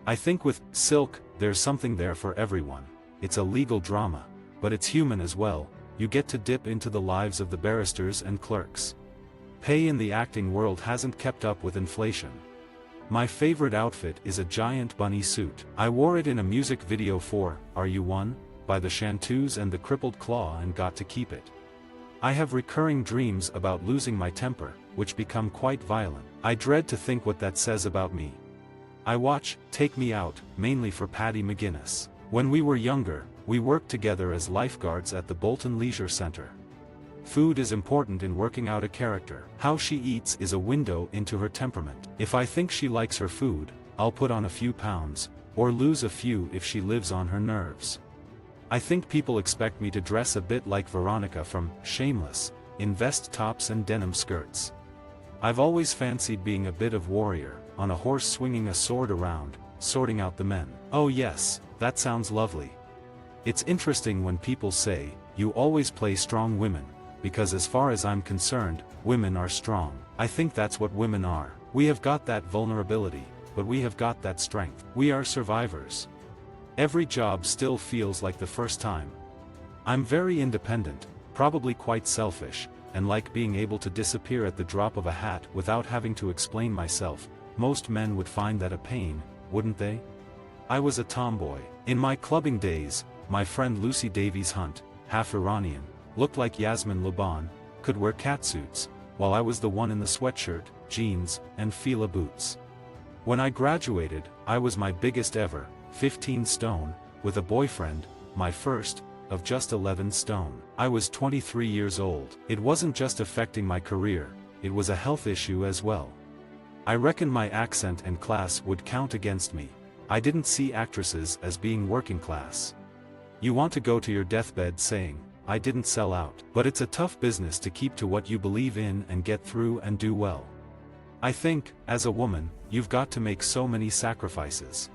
I think with Silk, there's something there for everyone. It's a legal drama, but it's human as well. You get to dip into the lives of the barristers and clerks. Pay in the acting world hasn't kept up with inflation. My favorite outfit is a giant bunny suit. I wore it in a music video for Are You One? By the Chanteuse and the Crippled Claw and got to keep it. I have recurring dreams about losing my temper, which become quite violent. I dread to think what that says about me. I watch Take Me Out, mainly for Paddy McGuinness. When we were younger, we worked together as lifeguards at the Bolton Leisure Centre. Food is important in working out a character. How she eats is a window into her temperament. If I think she likes her food, I'll put on a few pounds, or lose a few if she lives on her nerves. I think people expect me to dress a bit like Veronica from Shameless, in vest tops and denim skirts. I've always fancied being a bit of warrior, on a horse swinging a sword around, sorting out the men. Oh yes, that sounds lovely. It's interesting when people say, you always play strong women, because as far as I'm concerned, women are strong. I think that's what women are. We have got that vulnerability, but we have got that strength. We are survivors. Every job still feels like the first time. I'm very independent, probably quite selfish, and like being able to disappear at the drop of a hat without having to explain myself. Most men would find that a pain, wouldn't they? I was a tomboy. In my clubbing days, my friend Lucy Davies Hunt, half Iranian, looked like Yasmin Laban, could wear catsuits, while I was the one in the sweatshirt, jeans, and Fila boots. When I graduated, I was my biggest ever, 15 stone, with a boyfriend, my first, of just 11 stone. I was 23 years old. It wasn't just affecting my career, it was a health issue as well. I reckon my accent and class would count against me. I didn't see actresses as being working class. You want to go to your deathbed saying, I didn't sell out. But it's a tough business to keep to what you believe in and get through and do well. I think, as a woman, you've got to make so many sacrifices.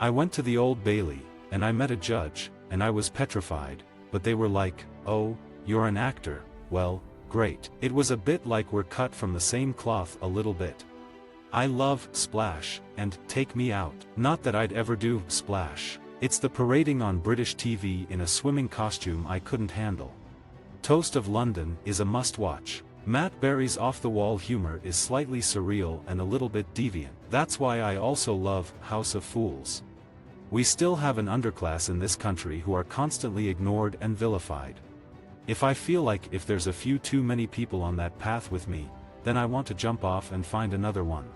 I went to the Old Bailey, and I met a judge, and I was petrified, but they were like, oh, you're an actor, well, great. It was a bit like we're cut from the same cloth a little bit. I love Splash, and Take Me Out. Not that I'd ever do Splash. It's the parading on British TV in a swimming costume I couldn't handle. Toast of London is a must-watch. Matt Berry's off-the-wall humor is slightly surreal and a little bit deviant. That's why I also love House of Fools. We still have an underclass in this country who are constantly ignored and vilified. If I feel like if there's a few too many people on that path with me, then I want to jump off and find another one.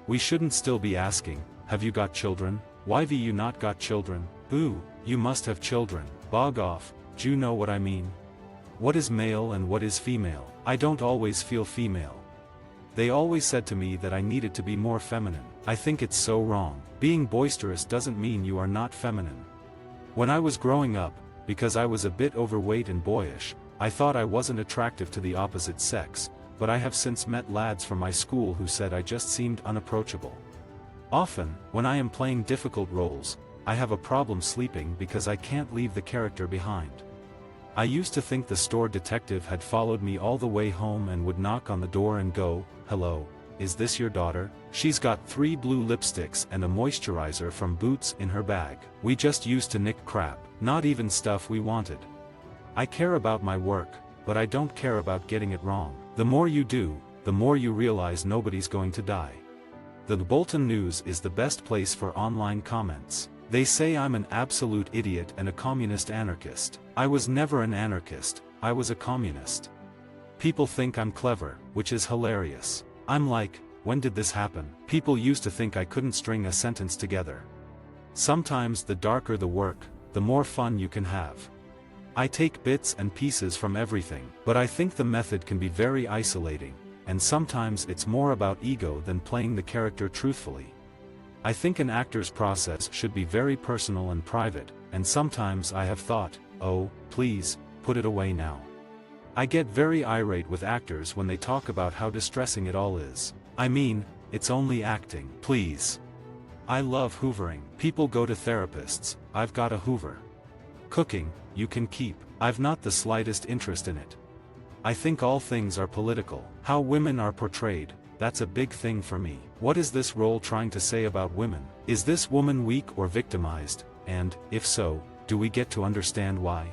We shouldn't still be asking, have you got children? Why have you not got children? Ooh, you must have children. Bog off, do you know what I mean? What is male and what is female? I don't always feel female. They always said to me that I needed to be more feminine. I think it's so wrong. Being boisterous doesn't mean you are not feminine. When I was growing up, because I was a bit overweight and boyish, I thought I wasn't attractive to the opposite sex, but I have since met lads from my school who said I just seemed unapproachable. Often, when I am playing difficult roles, I have a problem sleeping because I can't leave the character behind. I used to think the store detective had followed me all the way home and would knock on the door and go, hello, is this your daughter? She's got 3 blue lipsticks and a moisturizer from Boots in her bag. We just used to nick crap, not even stuff we wanted. I care about my work, but I don't care about getting it wrong. The more you do, the more you realize nobody's going to die. The Bolton News is the best place for online comments. They say I'm an absolute idiot and a communist anarchist. I was never an anarchist, I was a communist. People think I'm clever, which is hilarious. I'm like, when did this happen? People used to think I couldn't string a sentence together. Sometimes the darker the work, the more fun you can have. I take bits and pieces from everything, but I think the method can be very isolating, and sometimes it's more about ego than playing the character truthfully. I think an actor's process should be very personal and private, and sometimes I have thought, oh, please, put it away now. I get very irate with actors when they talk about how distressing it all is. I mean, it's only acting. Please. I love hoovering. People go to therapists, I've got a hoover. Cooking, you can keep. I've not the slightest interest in it. I think all things are political. How women are portrayed, that's a big thing for me. What is this role trying to say about women? Is this woman weak or victimized, and, if so, do we get to understand why?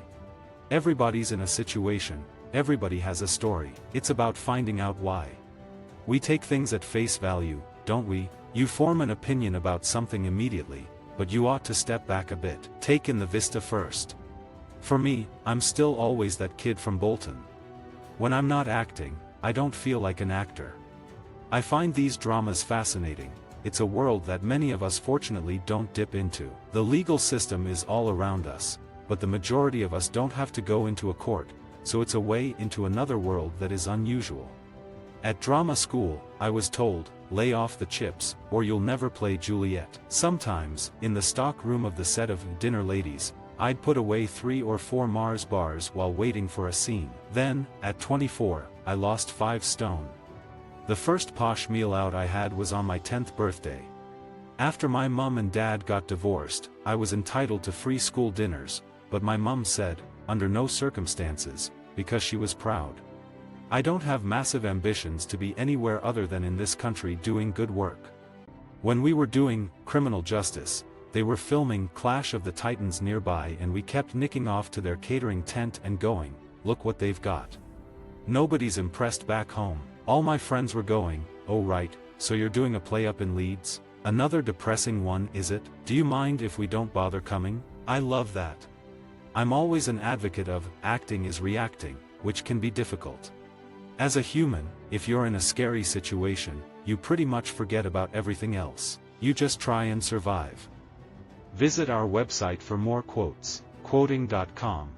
Everybody's in a situation, everybody has a story. It's about finding out why. We take things at face value, don't we? You form an opinion about something immediately, but you ought to step back a bit. Take in the vista first. For me, I'm still always that kid from Bolton. When I'm not acting, I don't feel like an actor. I find these dramas fascinating. It's a world that many of us fortunately don't dip into. The legal system is all around us, but the majority of us don't have to go into a court, so it's a way into another world that is unusual. At drama school, I was told, lay off the chips, or you'll never play Juliet. Sometimes, in the stock room of the set of Dinner Ladies, I'd put away 3 or 4 Mars bars while waiting for a scene. Then, at 24, I lost 5 stone. The first posh meal out I had was on my 10th birthday. After my mum and dad got divorced, I was entitled to free school dinners, but my mum said, under no circumstances, because she was proud. I don't have massive ambitions to be anywhere other than in this country doing good work. When we were doing Criminal Justice, they were filming Clash of the Titans nearby and we kept nicking off to their catering tent and going, look what they've got. Nobody's impressed back home. All my friends were going, oh right, so you're doing a play up in Leeds? Another depressing one, is it? Do you mind if we don't bother coming? I love that. I'm always an advocate of, acting is reacting, which can be difficult. As a human, if you're in a scary situation, you pretty much forget about everything else. You just try and survive. Visit our website for more quotes, quoting.com.